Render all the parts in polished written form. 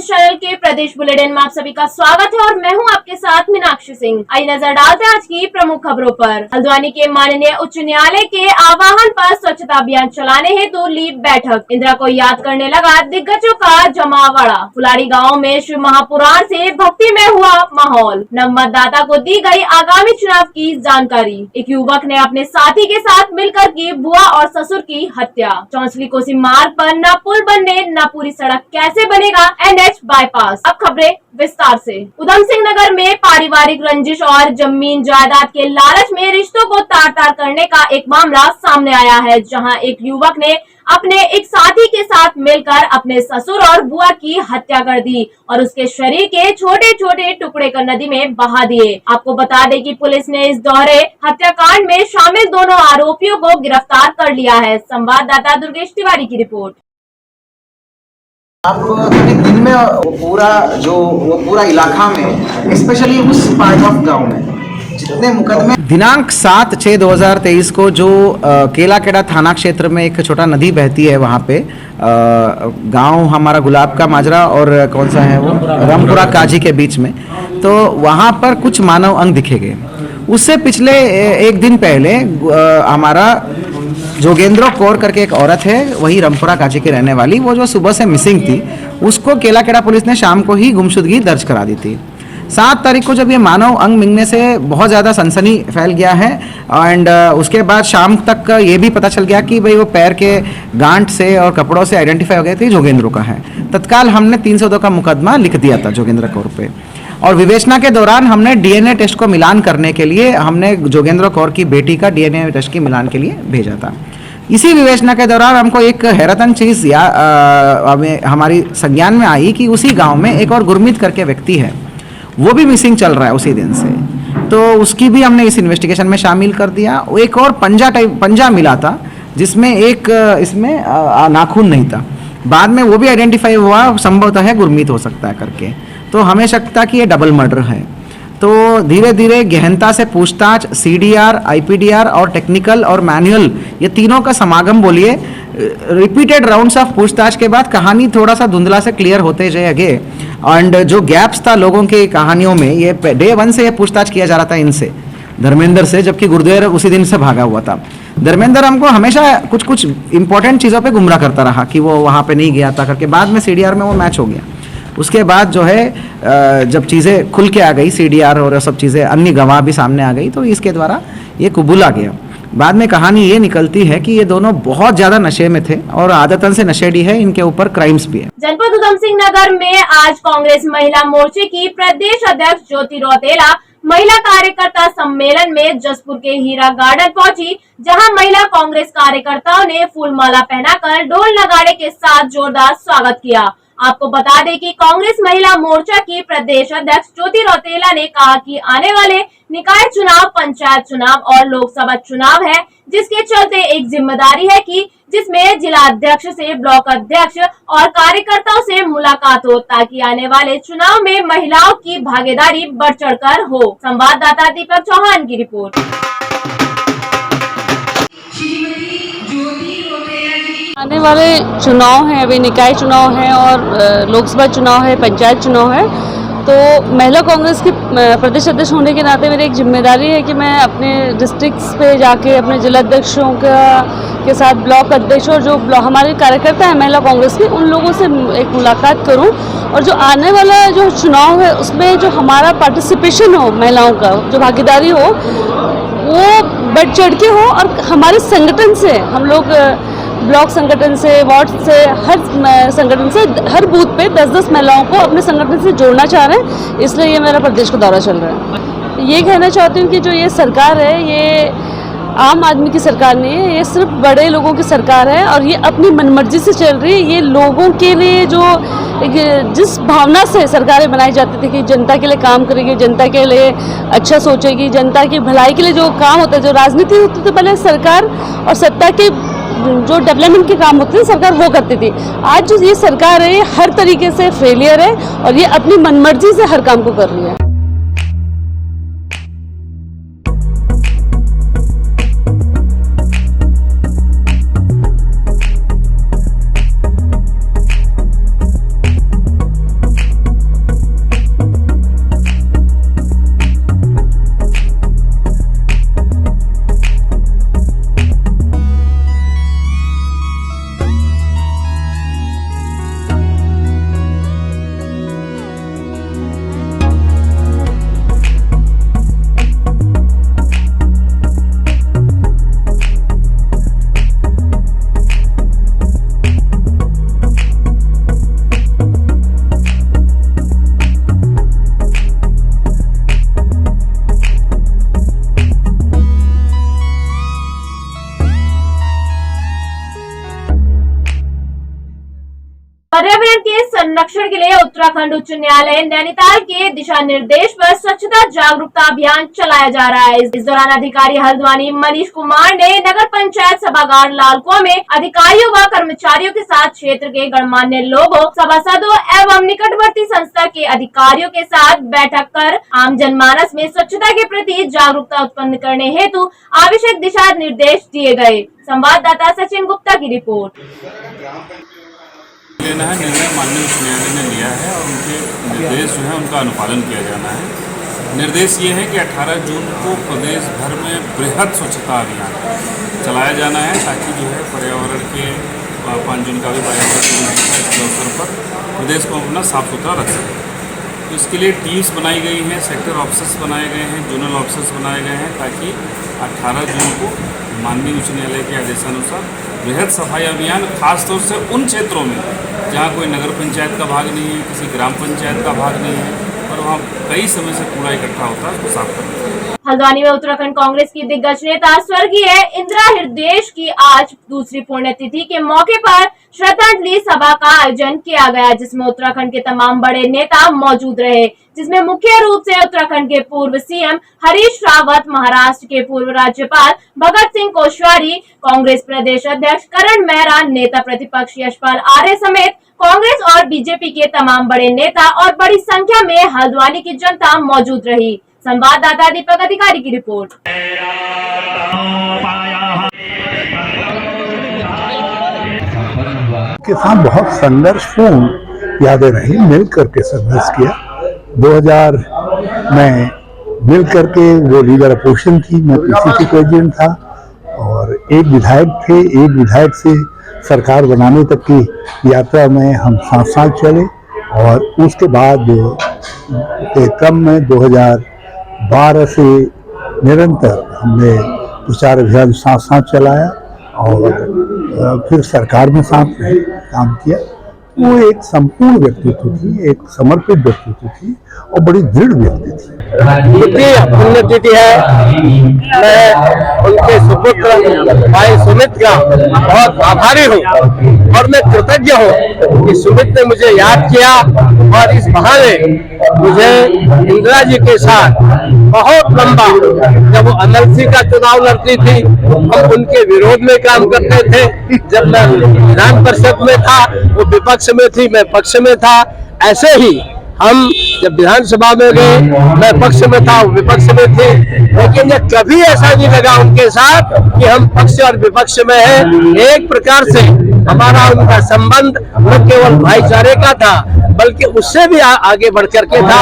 News channel के प्रदेश bulletin में आप सभी का स्वागत है और मैं हूं आपके साथ मीनाक्षी सिंह। आइए नजर डालते हैं आज की प्रमुख खबरों पर। हल्द्वानी के माननीय उच्च न्यायालय के आह्वान पर स्वच्छता अभियान चलाने हेतु ली बैठक। इंदिरा को याद करने लगा दिग्गजों का जमावड़ा। फुलाड़ी गाँव में शिव महापुराण से भक्ति में हुआ माहौल। नव मतदाता को दी गई आगामी चुनाव की जानकारी। एक युवक ने अपने साथी के साथ मिलकर की बुआ और ससुर की हत्या। चौंसली कोसी मार्ग पर न पुल बनने न पूरी सड़क कैसे बनेगा NH बाईपास। अब खबरें विस्तार से। उधम सिंह नगर में पारिवारिक रंजिश और जमीन जायदाद के लालच में रिश्तों को तार तार करने का एक मामला सामने आया है, जहां एक युवक ने अपने एक साथी के साथ मिलकर अपने ससुर और बुआ की हत्या कर दी और उसके शरीर के छोटे छोटे टुकड़े कर नदी में बहा दिए। आपको बता दें कि पुलिस ने इस दोहरे हत्याकांड में शामिल दोनों आरोपियों को गिरफ्तार कर लिया है। संवाददाता दुर्गेश तिवारी की रिपोर्ट। आप दिन में वो पूरा इलाका में, स्पेशली उस पार्ट ऑफ गांव में जितने मुकदमे। दिनांक 7/6/2023 को जो केलाखेड़ा थाना क्षेत्र में एक छोटा नदी बहती है, वहाँ पे गांव हमारा गुलाब का माजरा और कौन सा है वो रामपुरा काजी के बीच में, तो वहाँ पर कुछ मानव अंग दिखे गए। उससे पिछले एक दिन पहले हमारा जोगेंद्र कौर करके एक औरत है, वही रामपुरा काजी की रहने वाली, वो जो सुबह से मिसिंग थी, उसको केलाखेड़ा पुलिस ने शाम को ही गुमशुदगी दर्ज करा दी थी। 7 तारीख को जब ये मानव अंग मिलने से बहुत ज़्यादा सनसनी फैल गया है एंड उसके बाद शाम तक ये भी पता चल गया कि भाई वो पैर के गांठ से और कपड़ों से आइडेंटिफाई हो गया था जोगेंद्र का है। तत्काल हमने 302 का मुकदमा लिख दिया था जोगेंद्र कौर पे, और विवेचना के दौरान हमने DNA टेस्ट को मिलान करने के लिए हमने जोगेंद्र कौर की बेटी का DNA टेस्ट की मिलान के लिए भेजा था। इसी विवेचना के दौरान हमको एक हैरतन चीज़ हमारी संज्ञान में आई कि उसी गांव में एक और गुरमीत करके व्यक्ति है, वो भी मिसिंग चल रहा है उसी दिन से, तो उसकी भी हमने इस इन्वेस्टिगेशन में शामिल कर दिया। एक और पंजा मिला था जिसमें एक इसमें नाखून नहीं था, बाद में वो भी आइडेंटिफाई हुआ, संभवतः है गुरमीत हो सकता है करके, तो हमें शक था कि ये डबल मर्डर है। तो धीरे धीरे गहनता से पूछताछ, CDR, IPDR और टेक्निकल और मैनुअल, ये तीनों का समागम बोलिए, रिपीटेड राउंड्स ऑफ पूछताछ के बाद कहानी थोड़ा सा धुंधला से क्लियर होते जाएंगे। एंड जो गैप्स था लोगों की कहानियों में, ये डे 1 से ये पूछताछ किया जा रहा था इनसे, धर्मेंद्र से, जबकि गुरुदेव उसी दिन से भागा हुआ था। धर्मेंद्र हमको हमेशा कुछ कुछ इंपॉर्टेंट चीज़ों पे गुमराह करता रहा कि वो वहाँ पे नहीं गया था करके, बाद में CDR में वो मैच हो गया। उसके बाद जो है जब चीज़ें खुल के आ गई, CDR और सब चीज़ें, अन्य गवाह भी सामने आ गई, तो इसके द्वारा ये कबूला गया। बाद में कहानी ये निकलती है कि ये दोनों बहुत ज्यादा नशे में थे और आदतन से नशेड़ी है, इनके ऊपर क्राइम्स भी है। जनपद उधम सिंह नगर में आज कांग्रेस महिला मोर्चे की प्रदेश अध्यक्ष ज्योति रौतेला महिला कार्यकर्ता सम्मेलन में जसपुर के हीरा गार्डन पहुंची, जहां महिला कांग्रेस कार्यकर्ताओं ने फूलमाला पहनाकर ढोल नगाड़े के साथ जोरदार स्वागत किया। आपको बता दें कि कांग्रेस महिला मोर्चा की प्रदेश अध्यक्ष ज्योति रौतेला ने कहा कि आने वाले निकाय चुनाव, पंचायत चुनाव और लोकसभा चुनाव है, जिसके चलते एक जिम्मेदारी है कि जिसमें जिला अध्यक्ष से ब्लॉक अध्यक्ष और कार्यकर्ताओं से मुलाकात हो, ताकि आने वाले चुनाव में महिलाओं की भागीदारी बढ़ चढ़कर हो। संवाददाता दीपक चौहान की रिपोर्ट। आने वाले चुनाव हैं, अभी निकाय चुनाव है और लोकसभा चुनाव है, पंचायत चुनाव है, तो महिला कांग्रेस की प्रदेश अध्यक्ष होने के नाते मेरी एक जिम्मेदारी है कि मैं अपने डिस्ट्रिक्ट्स पे जाके अपने जिला अध्यक्षों के साथ ब्लॉक अध्यक्ष और जो हमारे कार्यकर्ता हैं महिला कांग्रेस के, उन लोगों से एक मुलाकात करूं, और जो आने वाला जो चुनाव है उसमें जो हमारा पार्टिसिपेशन हो, महिलाओं का जो भागीदारी हो, वो बढ़ चढ़ के हो, और हमारे संगठन से हम लोग ब्लॉक संगठन से, वार्ड से, हर संगठन से, हर बूथ पे 10-10 महिलाओं को अपने संगठन से जोड़ना चाह रहे हैं, इसलिए ये मेरा प्रदेश का दौरा चल रहा है। ये कहना चाहती हूँ कि जो ये सरकार है, ये आम आदमी की सरकार नहीं है, ये सिर्फ बड़े लोगों की सरकार है और ये अपनी मनमर्जी से चल रही है। ये लोगों के लिए जो जिस भावना से सरकारें बनाई जाती थी कि जनता के लिए काम करेगी, जनता के लिए अच्छा सोचेगी, जनता की भलाई के लिए जो काम होता है, जो राजनीति होती थी पहले सरकार और सत्ता के जो डेवलपमेंट के काम होते थे सरकार वो करती थी। आज जो ये सरकार है, ये हर तरीके से फेलियर है और ये अपनी मनमर्जी से हर काम को कर रही है। पर्यावरण के संरक्षण के लिए उत्तराखंड उच्च न्यायालय नैनीताल के दिशा निर्देश पर स्वच्छता जागरूकता अभियान चलाया जा रहा है। इस दौरान अधिकारी हल्द्वानी मनीष कुमार ने नगर पंचायत सभागार लालकुआं में अधिकारियों व कर्मचारियों के साथ क्षेत्र के गणमान्य लोगों, सभासदों एवं निकटवर्ती संस्था के अधिकारियों के साथ बैठक कर आम जनमानस में स्वच्छता के प्रति जागरूकता उत्पन्न करने हेतु आवश्यक दिशा निर्देश दिए गए। संवाददाता सचिन गुप्ता की रिपोर्ट। लेना है निर्णय माननीय उच्च न्यायालय ने लिया है और उनके निर्देश जो है उनका अनुपालन किया जाना है। निर्देश ये है कि 18 जून को प्रदेश भर में बृहद स्वच्छता अभियान चलाया जाना है ताकि जो है पर्यावरण के 5 जून का भी पर्यावरण दिन है इसके अवसर पर प्रदेश को अपना साफ सुथरा रख सके। तो इसके लिए टीम्स बनाई गई हैं, सेक्टर ऑफिसर्स बनाए गए हैं, जोनल ऑफिसर्स बनाए गए हैं ताकि 18 जून को माननीय उच्च न्यायालय के आदेशानुसार बृहद सफाई अभियान खासतौर से उन क्षेत्रों में जहाँ कोई नगर पंचायत का भाग नहीं है, किसी ग्राम पंचायत का भाग नहीं है और वहाँ कई समय से कूड़ा इकट्ठा होता है, उसको साफ करना। हल्द्वानी में उत्तराखंड कांग्रेस की दिग्गज नेता स्वर्गीय इंदिरा हृदयेश की आज दूसरी पुण्यतिथि के मौके पर श्रद्धांजलि सभा का आयोजन किया गया, जिसमें उत्तराखंड के तमाम बड़े नेता मौजूद रहे, जिसमें मुख्य रूप से उत्तराखंड के पूर्व सीएम हरीश रावत, महाराष्ट्र के पूर्व राज्यपाल भगत सिंह कोश्यारी, कांग्रेस प्रदेश अध्यक्ष करण मेहरा, नेता प्रतिपक्ष यशपाल आर्य समेत कांग्रेस और बीजेपी के तमाम बड़े नेता और बड़ी संख्या में हल्द्वानी की जनता मौजूद रही। संवाददाता दीपक अधिकारी की रिपोर्ट। के साथ बहुत संघर्षपूर्ण यादें रही, मिल करके संघर्ष किया। 2000 में मिल करके वो लीडर अपोजिशन थी, मैं पीसीसी प्रेसिडेंट था और एक विधायक थे। एक विधायक से सरकार बनाने तक की यात्रा में हम 7 साल चले और उसके बाद के क्रम में 2012 से निरंतर हमने प्रचार अभियान साथ चलाया और फिर सरकार में साथ रहे, काम किया। वो एक संपूर्ण व्यक्तित्व थी, एक समर्पित व्यक्तित्व थी और बड़ी दृढ़ व्यक्ति थी। पुण्यतिथि है, मैं उनके सुपुत्र भाई सुमित का बहुत आभारी हूँ और मैं कृतज्ञ हूँ कि सुमित ने मुझे याद किया और इस बहाने मुझे इंदिरा जी के साथ बहुत लंबा, जब वो एमएलसी का चुनाव लड़ती थी हम उनके विरोध में काम करते थे। जब मैं विधान परिषद में था वो विपक्ष में थी, मैं पक्ष में था। ऐसे ही हम जब विधानसभा में गए मैं पक्ष में था, वो विपक्ष में थे, लेकिन ये कभी ऐसा नहीं लगा उनके साथ कि हम पक्ष और विपक्ष में हैं। एक प्रकार से हमारा उनका संबंध न केवल भाईचारे का था बल्कि उससे भी आगे बढ़ करके था।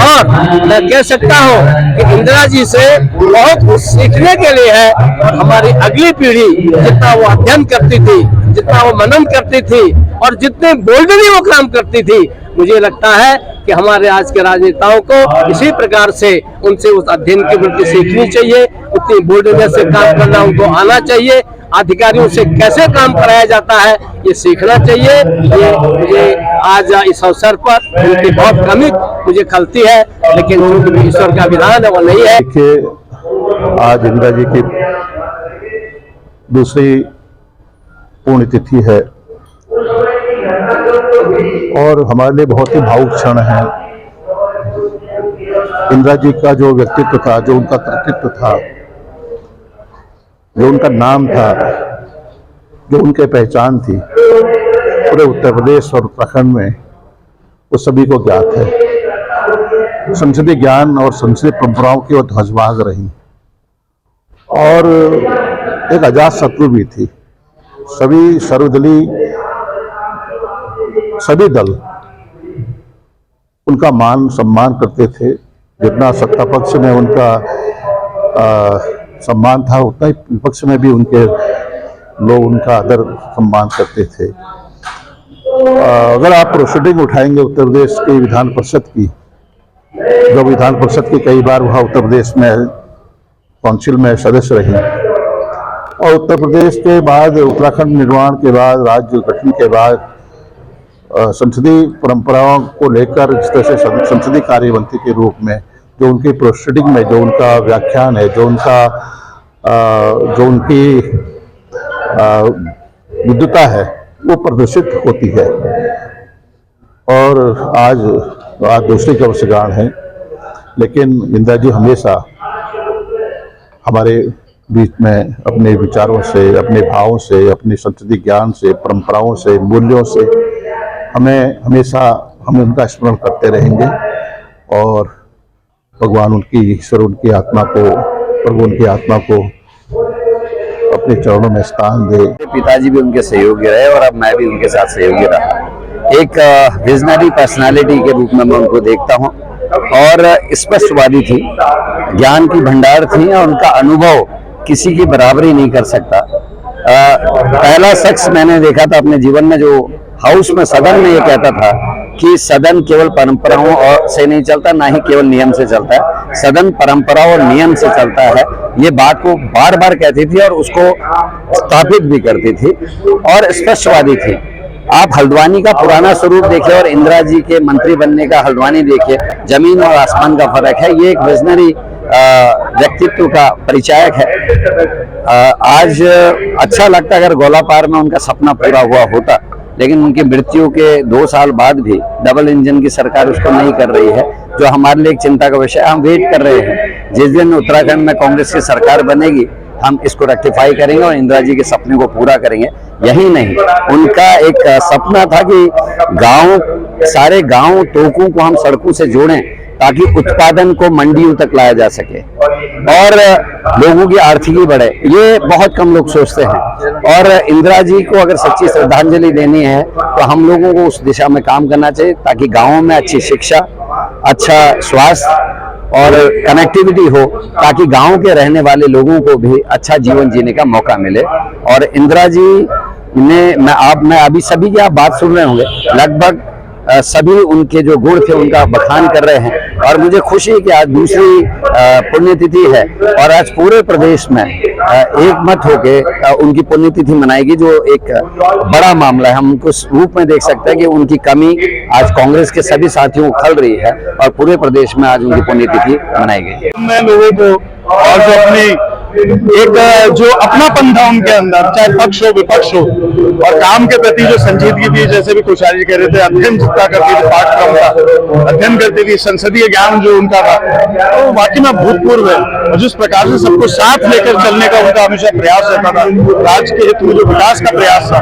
और मैं कह सकता हूँ कि इंदिरा जी से बहुत कुछ सीखने के लिए है और हमारी अगली पीढ़ी जितना वो अध्ययन करती थी, जितना वो मनन करती थी और जितने बोल्डली वो काम करती थी, मुझे लगता है कि हमारे आज के राजनेताओं को इसी प्रकार से उनसे उस अध्ययन की वृत्ति सीखनी चाहिए, उतनी बोल्डनेस से काम करना उनको आना चाहिए। अधिकारियों से कैसे काम कराया जाता है ये सीखना चाहिए। ये मुझे आज इस अवसर पर उनकी बहुत कमी मुझे खलती है, लेकिन जो ईश्वर का विधान है वो नहीं है। देखिए, आज इंदिरा जी की दूसरी पुण्यतिथि है और हमारे लिए बहुत ही भावुक क्षण है। इंदिरा जी का जो व्यक्तित्व था, जो उनका कृतित्व था, जो उनका नाम था, जो उनके पहचान थी पूरे उत्तर प्रदेश और उत्तराखंड में, वो सभी को ज्ञात है। संसदीय ज्ञान और संसदीय परंपराओं की वो ध्वजवाहक रही और एक अजात शत्रु भी थी। सभी सर्वदलीय सभी दल उनका मान सम्मान करते थे। जितना सत्ता पक्ष में उनका सम्मान था उतना ही विपक्ष में भी उनके लोग उनका आदर सम्मान करते थे। अगर आप प्रोसीडिंग उठाएंगे उत्तर प्रदेश की विधान परिषद की, जो विधान परिषद की कई बार वहाँ उत्तर प्रदेश में काउंसिल में सदस्य रही और उत्तर प्रदेश के बाद उत्तराखंड निर्माण के बाद, राज्य गठन के बाद संसदीय परंपराओं को लेकर जिस तरह से संसदीय कार्यमंत्री के रूप में जो उनकी प्रोसीडिंग में जो उनका व्याख्यान है, जो उनकी विद्वता है वो प्रदर्शित होती है। और आज दूसरी की वर्षगांठ है, लेकिन इंदिरा जी हमेशा हमारे बीच में अपने विचारों से, अपने भावों से, अपने संस्कृति ज्ञान से, परंपराओं से, मूल्यों से हमें हमेशा हम उनका स्मरण करते रहेंगे। और भगवान उनकी, ईश्वर उनकी आत्मा को, प्रभु उनकी आत्मा को अपने चरणों में स्थान दे। पिताजी भी उनके सहयोगी रहे और अब मैं भी उनके साथ सहयोगी रहा। एक विजनरी पर्सनालिटी के रूप में मैं उनको देखता हूँ और स्पष्टवादी थी, ज्ञान की भंडार थी और उनका अनुभव किसी की बराबरी नहीं कर सकता। पहला शख्स मैंने देखा था अपने जीवन में जो हाउस में, सदन में ये कहता था कि सदन केवल परंपराओं और से नहीं चलता, ना ही केवल नियम से चलता है, सदन परंपरा और नियम से चलता है। ये बात को बार बार कहती थी और उसको स्थापित भी करती थी और स्पष्टवादी थी। आप हल्द्वानी का पुराना स्वरूप देखिए और इंदिरा जी के मंत्री बनने का हल्द्वानी देखिए, जमीन और आसमान का फर्क है। ये एक विजनरी व्यक्तित्व का परिचायक है। आज अच्छा लगता अगर गोलापार में उनका सपना पूरा हुआ होता, लेकिन उनकी मृत्यु के 2 साल बाद भी डबल इंजन की सरकार उसको नहीं कर रही है, जो हमारे लिए एक चिंता का विषय है। हम वेट कर रहे हैं, जिस दिन उत्तराखंड में कांग्रेस की सरकार बनेगी हम इसको रेक्टिफाई करेंगे और इंदिरा जी के सपने को पूरा करेंगे। यही नहीं, उनका एक सपना था कि सारे गांव तोकों को हम सड़कों से जोड़ें ताकि उत्पादन को मंडियों तक लाया जा सके और लोगों की आर्थिकी बढ़े। ये बहुत कम लोग सोचते हैं और इंदिरा जी को अगर सच्ची श्रद्धांजलि देनी है तो हम लोगों को उस दिशा में काम करना चाहिए ताकि गाँवों में अच्छी शिक्षा, अच्छा स्वास्थ्य और कनेक्टिविटी हो, ताकि गांव के रहने वाले लोगों को भी अच्छा जीवन जीने का मौका मिले। और इंदिरा जी ने, मैं अभी सभी की आप बात सुन रहे होंगे, लगभग सभी उनके जो गुण थे उनका बखान कर रहे हैं और मुझे खुशी है कि आज दूसरी पुण्यतिथि है और आज पूरे प्रदेश में एक मत होके उनकी पुण्यतिथि मनाएगी, जो एक बड़ा मामला है। हम उनको इस रूप में देख सकते हैं कि उनकी कमी आज कांग्रेस के सभी साथियों को खल रही है और पूरे प्रदेश में आज उनकी पुण्यतिथि मनाई गई। मैं लोगों को और जो अपनी एक जो अपनापन था उनके अंदर, चाहे पक्ष हो विपक्ष हो, और काम के प्रति जो संजीदगी थी, जैसे भी कोश्यारी कह रहे थे, अध्ययन जितना करती थी, पाठक्रम का अध्ययन करती थी, संसदीय ज्ञान जो उनका था तो वाकई में भूतपूर्व है। और जिस प्रकार से सबको साथ लेकर चलने का उनका हमेशा प्रयास रहता था, राज्य के हित में जो विकास का प्रयास था,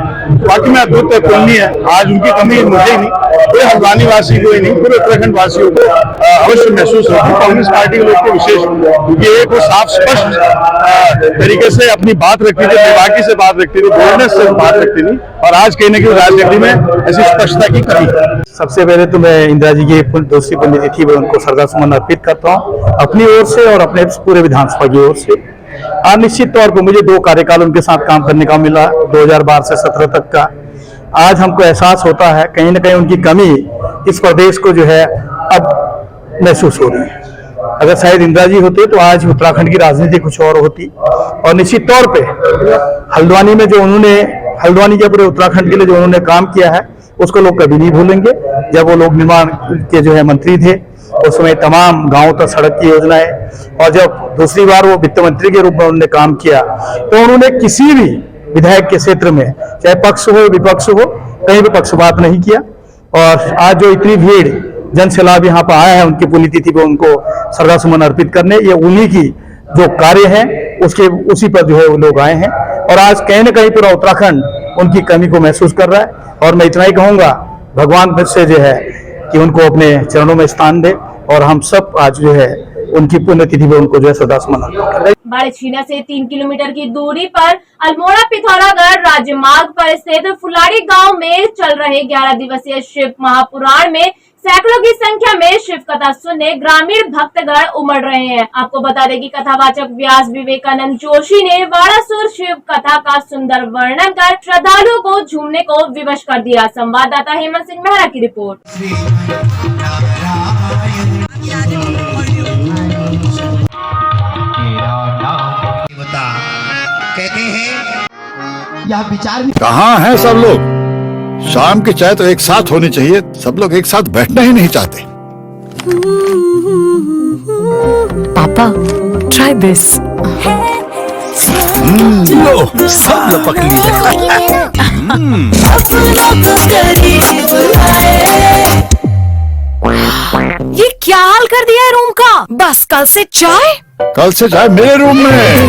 वाकई में अद्भुत पुण्य है। आज उनकी कमी मुझे ही नहीं, पूरे हल्द्वानी वासी को ही नहीं, पूरे उत्तराखंड वासियों को अवश्य महसूस होती है। कांग्रेस पार्टी के लोग को विशेष, क्योंकि एक वो साफ स्पष्ट तरीके से अपनी बात रखती थी, बेबाकी से बात रखती थी, बोलने से बात रखती थी और आज कहने की राजनीति में ऐसी स्पष्टता की कमी है। सबसे पहले तो मैं इंदिरा जी की दूसरी पुण्यतिथि पर उनको श्रद्धा सुमन अर्पित करता हूँ अपनी ओर से और अपने पूरे विधानसभा की ओर से। निश्चित तौर पर मुझे 2 कार्यकाल उनके साथ काम करने का मिला, 2012 से 17 तक का। आज हमको एहसास होता है कहीं ना कहीं उनकी कमी इस प्रदेश को जो है अब महसूस हो रही है। अगर शायद इंदिरा जी होते तो आज उत्तराखंड की राजनीति कुछ और होती। और निश्चित तौर पे हल्द्वानी में जो उन्होंने, हल्द्वानी के पूरे उत्तराखंड के लिए जो उन्होंने काम किया है उसको लोग कभी नहीं भूलेंगे। जब वो लोक निर्माण के जो है मंत्री थे उस समय तमाम गांवों तक सड़क की योजनाएं, और जब दूसरी बार वो वित्त मंत्री के रूप में उन्होंने काम किया तो उन्होंने किसी भी विधायक के क्षेत्र में, चाहे पक्ष हो विपक्ष हो, कहीं भी पक्षपात नहीं किया। और आज जो इतनी भीड़ जन सैलाब यहाँ पर आया है उनकी पुण्यतिथि पे उनको श्रद्धा सुमन अर्पित करने, ये उन्हीं की जो कार्य है उसके उसी पर जो है वो लोग आए हैं। और आज कहीं ना कहीं पूरा उत्तराखंड उनकी कमी को महसूस कर रहा है। और मैं इतना ही कहूंगा, भगवान से जो है कि उनको अपने चरणों में स्थान दे और हम सब आज जो है उनकी पुण्यतिथि पे उनको जो है श्रद्धा सुमन अर्पित करें। बाड़ेछीना से 3 किलोमीटर की दूरी पर अल्मोड़ा पिथौरागढ़ राज्य मार्ग पर स्थित फुलाड़ी गांव में चल रहे 11 दिवसीय शिव महापुराण में सैकड़ों की संख्या में शिव कथा सुनने ग्रामीण भक्तगण उमड़ रहे हैं। आपको बता दें कि कथावाचक व्यास विवेकानंद जोशी ने वारासुर शिव कथा का सुंदर वर्णन कर श्रद्धालुओं को झूमने को विवश कर दिया। संवाददाता हेमंत सिंह मेहरा की रिपोर्ट। कहते हैं यह विचार भी कहाँ हैं सब लोग? शाम की चाय तो एक साथ होनी चाहिए, सब लोग एक साथ बैठना ही नहीं चाहते। पापा, ट्राई दिस। लो, सब लपक ली। ये क्या हाल कर दिया है रूम का? बस कल से चाय कल से चाय मेरे रूम में।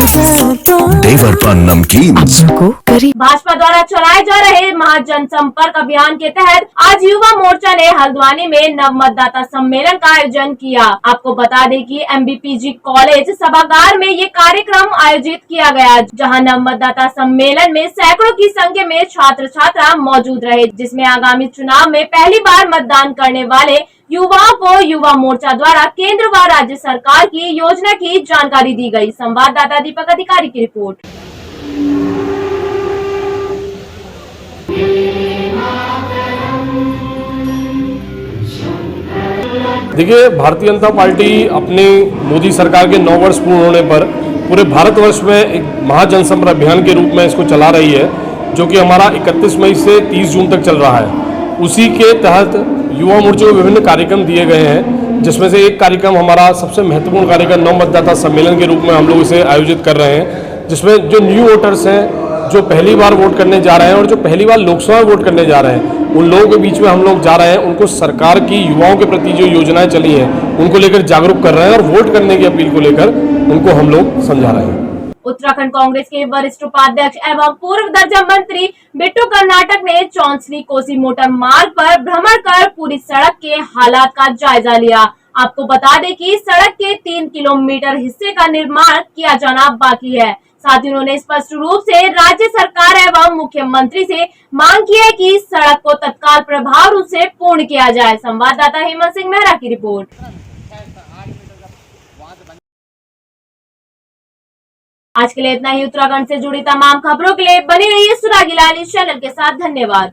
देवर पर नमकीन को करी। भाजपा द्वारा चलाए जा रहे महाजनसंपर्क अभियान के तहत आज युवा मोर्चा ने हल्द्वानी में नव मतदाता सम्मेलन का आयोजन किया। आपको बता दें कि MBPG कॉलेज सभागार में ये कार्यक्रम आयोजित किया गया, जहां नव मतदाता सम्मेलन में सैकड़ों की संख्या में छात्र छात्रा मौजूद रहे, जिसमें आगामी चुनाव में पहली बार मतदान करने वाले युवाओं को युवा मोर्चा द्वारा केंद्र व राज्य सरकार की योजना की जानकारी दी गई। संवाददाता दीपक अधिकारी की रिपोर्ट। देखिए, भारतीय जनता पार्टी अपनी मोदी सरकार के 9 वर्ष पूर्ण होने पर पूरे भारतवर्ष में एक महाजनसंपर्क अभियान के रूप में इसको चला रही है, जो कि हमारा 31 मई से 30 जून तक चल रहा है। उसी के तहत युवा मोर्चे को विभिन्न कार्यक्रम दिए गए हैं, जिसमें से एक कार्यक्रम हमारा सबसे महत्वपूर्ण कार्यक्रम नव मतदाता सम्मेलन के रूप में हम लोग इसे आयोजित कर रहे हैं, जिसमें जो न्यू वोटर्स हैं, जो पहली बार वोट करने जा रहे हैं और जो पहली बार लोकसभा वोट करने जा रहे हैं, उन लोगों के बीच में हम लोग जा रहे हैं। उनको सरकार की युवाओं के प्रति जो योजनाएं चली हैं उनको लेकर जागरूक कर रहे हैं और वोट करने की अपील को लेकर उनको हम लोग समझा रहे हैं। उत्तराखंड कांग्रेस के वरिष्ठ उपाध्यक्ष एवं पूर्व दर्जा मंत्री बिट्टू कर्नाटक ने चौंसली कोसी मोटर मार्ग पर भ्रमण कर पूरी सड़क के हालात का जायजा लिया। आपको बता दें कि सड़क के 3 किलोमीटर हिस्से का निर्माण किया जाना बाकी है। साथ ही उन्होंने स्पष्ट रूप से राज्य सरकार एवं मुख्यमंत्री से मांग की है कि सड़क को तत्काल प्रभाव रूप से पूर्ण किया जाए। संवाददाता हेमंत सिंह मेहरा की रिपोर्ट। आज के लिए इतना ही। उत्तराखंड से जुड़ी तमाम खबरों के लिए बनी रहिए सुरागी लाल न्यूज़ चैनल के साथ। धन्यवाद।